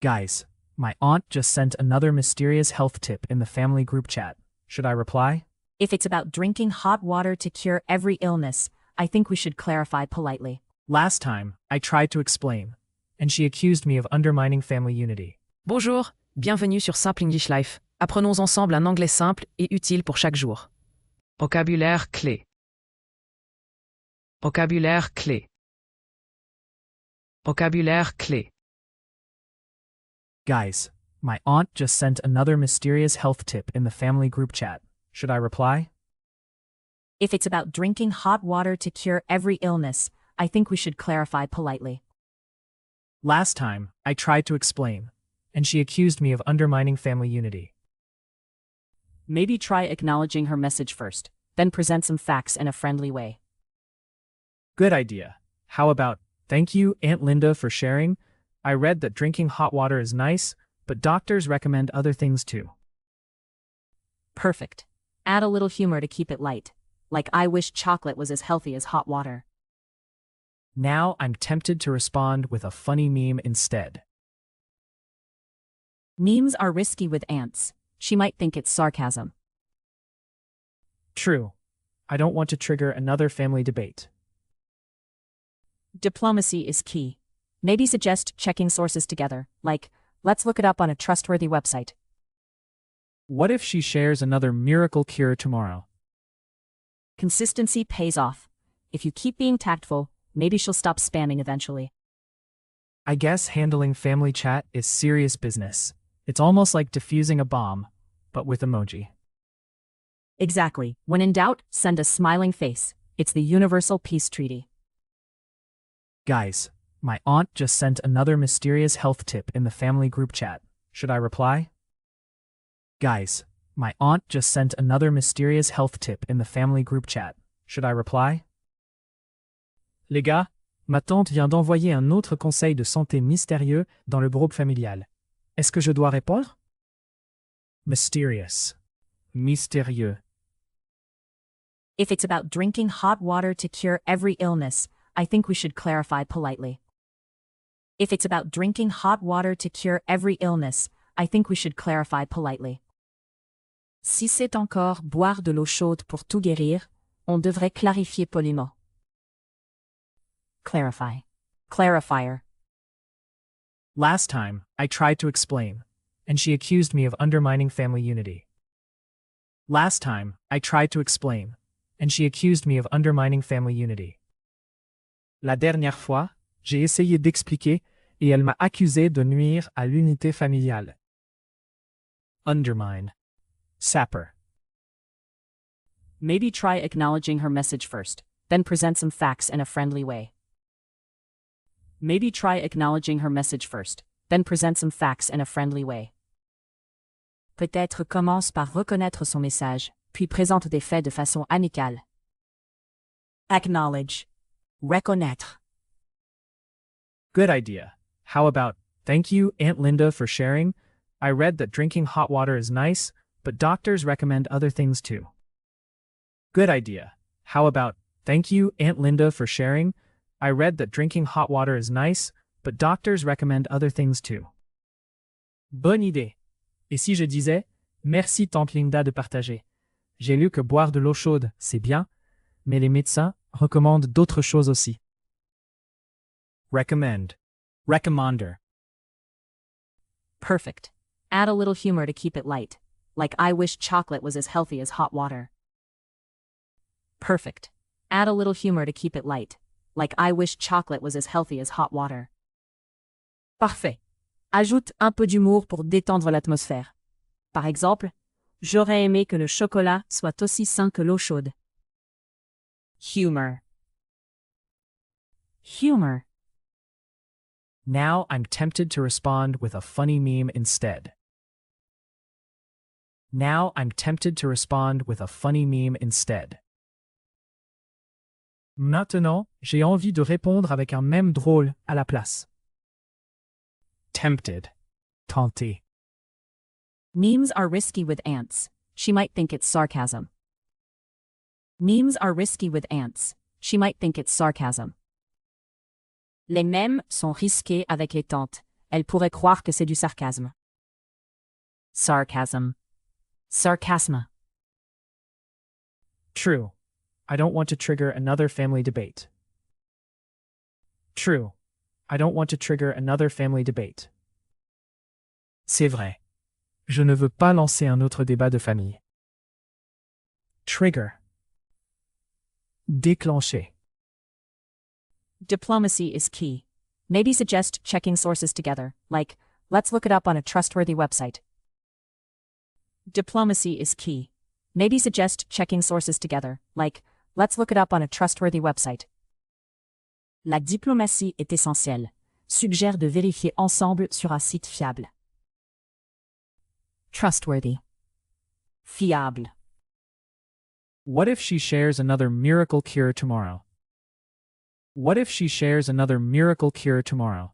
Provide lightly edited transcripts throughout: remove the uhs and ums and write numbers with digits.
Guys, my aunt just sent another mysterious health tip in the family group chat. Should I reply? If it's about drinking hot water to cure every illness, I think we should clarify politely. Last time, I tried to explain, and she accused me of undermining family unity. Bonjour, bienvenue sur Simple English Life. Apprenons ensemble un anglais simple et utile pour chaque jour. Vocabulaire clé. Vocabulaire clé. Vocabulaire clé. Guys, my aunt just sent another mysterious health tip in the family group chat. Should I reply? If it's about drinking hot water to cure every illness, I think we should clarify politely. Last time, I tried to explain, and she accused me of undermining family unity. Maybe try acknowledging her message first, then present some facts in a friendly way. Good idea. How about, thank you, Aunt Linda, for sharing? I read that drinking hot water is nice, but doctors recommend other things too. Perfect. Add a little humor to keep it light. Like I wish chocolate was as healthy as hot water. Now I'm tempted to respond with a funny meme instead. Memes are risky with aunts. She might think it's sarcasm. True. I don't want to trigger another family debate. Diplomacy is key. Maybe suggest checking sources together, like, let's look it up on a trustworthy website. What if she shares another miracle cure tomorrow? Consistency pays off. If you keep being tactful, maybe she'll stop spamming eventually. I guess handling family chat is serious business. It's almost like defusing a bomb, but with emoji. Exactly. When in doubt, send a smiling face. It's the universal peace treaty. Guys, my aunt just sent another mysterious health tip in the family group chat. Should I reply? Guys, my aunt just sent another mysterious health tip in the family group chat. Should I reply? Les gars, ma tante vient d'envoyer un autre conseil de santé mystérieux dans le groupe familial. Est-ce que je dois répondre? Mysterious. Mystérieux. If it's about drinking hot water to cure every illness, I think we should clarify politely. If it's about drinking hot water to cure every illness, I think we should clarify politely. Si c'est encore boire de l'eau chaude pour tout guérir, on devrait clarifier poliment. Clarify. Clarifier. Last time, I tried to explain, and she accused me of undermining family unity. Last time, I tried to explain, and she accused me of undermining family unity. La dernière fois, j'ai essayé d'expliquer, et elle m'a accusé de nuire à l'unité familiale. Undermine. Sapper. Maybe try acknowledging her message first, then present some facts in a friendly way. Maybe try acknowledging her message first, then present some facts in a friendly way. Peut-être commence par reconnaître son message, puis présente des faits de façon amicale. Acknowledge. Reconnaître. Good idea. How about, thank you, Aunt Linda, for sharing? I read that drinking hot water is nice, but doctors recommend other things too. Good idea. How about, thank you, Aunt Linda, for sharing? I read that drinking hot water is nice, but doctors recommend other things too. Bonne idée. Et si je disais, merci tante Linda de partager. J'ai lu que boire de l'eau chaude, c'est bien, mais les médecins recommandent d'autres choses aussi. Recommend. Recommender. Perfect. Add a little humor to keep it light. Like I wish chocolate was as healthy as hot water. Perfect. Add a little humor to keep it light. Like I wish chocolate was as healthy as hot water. Parfait. Ajoute un peu d'humour pour détendre l'atmosphère. Par exemple, j'aurais aimé que le chocolat soit aussi sain que l'eau chaude. Humor. Humor. Now I'm tempted to respond with a funny meme instead. Now I'm tempted to respond with a funny meme instead. Maintenant, j'ai envie de répondre avec un mème drôle à la place. Tempted. Tenté. Memes are risky with aunts. She might think it's sarcasm. Memes are risky with aunts. She might think it's sarcasm. Les mèmes sont risqués avec les tantes. elle pourrait croire que c'est du sarcasme. Sarcasm. Sarcasme. True. I don't want to trigger another family debate. True. I don't want to trigger another family debate. C'est vrai. Je ne veux pas lancer un autre débat de famille. Trigger. Déclencher. Diplomacy is key. Maybe suggest checking sources together, like, let's look it up on a trustworthy website. Diplomacy is key. Maybe suggest checking sources together, like, let's look it up on a trustworthy website. La diplomatie est essentielle. Suggère de vérifier ensemble sur un site fiable. Trustworthy. Fiable. What if she shares another miracle cure tomorrow? What if she shares another miracle cure tomorrow?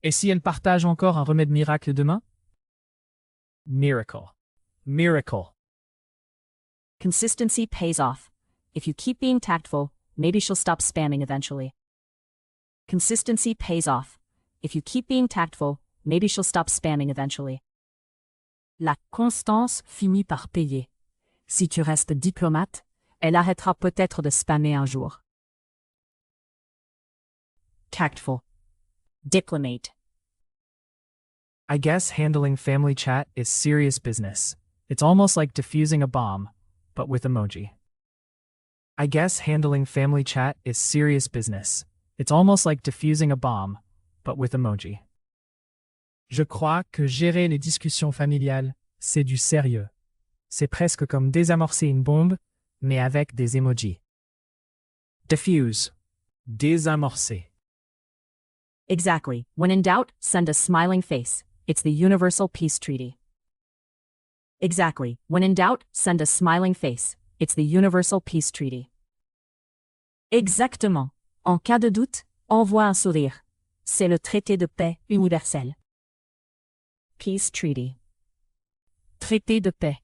Et si elle partage encore un remède miracle demain? Miracle. Miracle. Consistency pays off. If you keep being tactful, maybe she'll stop spamming eventually. Consistency pays off. If you keep being tactful, maybe she'll stop spamming eventually. La constance finit par payer. Si tu restes diplomate, elle arrêtera peut-être de spammer un jour. Tactful. Diplomate. I guess handling family chat is serious business. It's almost like diffusing a bomb, but with emoji. I guess handling family chat is serious business. It's almost like diffusing a bomb, but with emoji. Je crois que gérer les discussions familiales, c'est du sérieux. C'est presque comme désamorcer une bombe, mais avec des emojis. Diffuse. Désamorcer. Exactly. When in doubt, send a smiling face. It's the universal peace treaty. Exactly. When in doubt, send a smiling face. It's the universal peace treaty. Exactement. En cas de doute, envoie un sourire. C'est le traité de paix universel. Peace treaty. Traité de paix.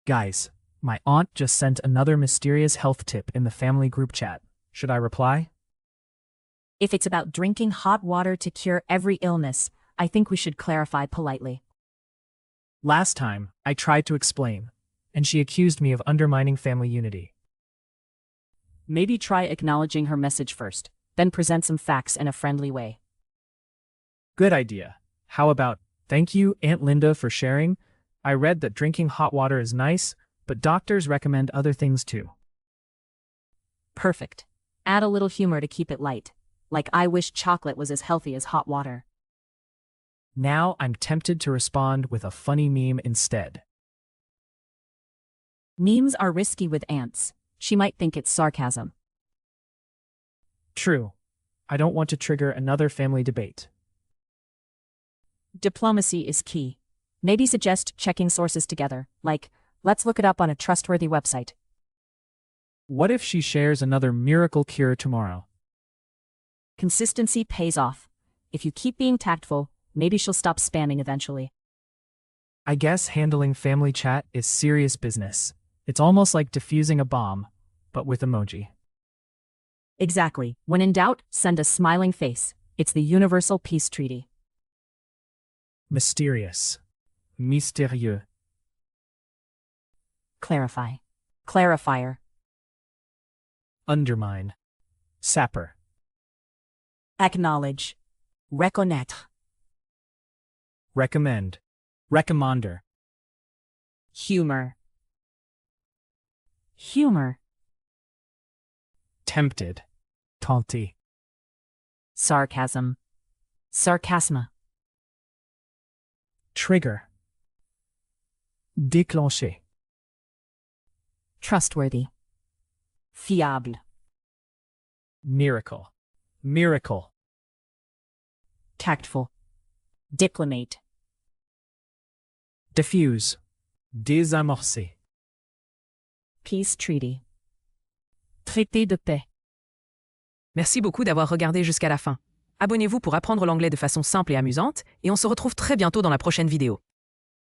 Guys, my aunt just sent another mysterious health tip in the family group chat. Should I reply? If it's about drinking hot water to cure every illness, I think we should clarify politely. Last time, I tried to explain, and she accused me of undermining family unity. Maybe try acknowledging her message first, then present some facts in a friendly way. Good idea. How about, thank you, Aunt Linda, for sharing? I read that drinking hot water is nice, but doctors recommend other things too. Perfect. Add a little humor to keep it light. Like I wish chocolate was as healthy as hot water. Now I'm tempted to respond with a funny meme instead. Memes are risky with aunts. She might think it's sarcasm. True. I don't want to trigger another family debate. Diplomacy is key. Maybe suggest checking sources together, like, let's look it up on a trustworthy website. What if she shares another miracle cure tomorrow? Consistency pays off. If you keep being tactful, maybe she'll stop spamming eventually. I guess handling family chat is serious business. It's almost like diffusing a bomb, but with emoji. Exactly. When in doubt, send a smiling face. It's the universal peace treaty. Mysterious. Mystérieux. Clarify. Clarifier. Undermine. Sapper. Acknowledge. Reconnaître. Recommend. Recommender. Humor. Humor. Tempted. Tenté. Sarcasm. Sarcasme. Trigger. Déclencher. Trustworthy. Fiable. Miracle. Miracle. Tactful. Diplomate. Diffuse. Désamorcer. Peace treaty. Traité de paix. Merci beaucoup d'avoir regardé jusqu'à la fin. Abonnez-vous pour apprendre l'anglais de façon simple et amusante, et on se retrouve très bientôt dans la prochaine vidéo.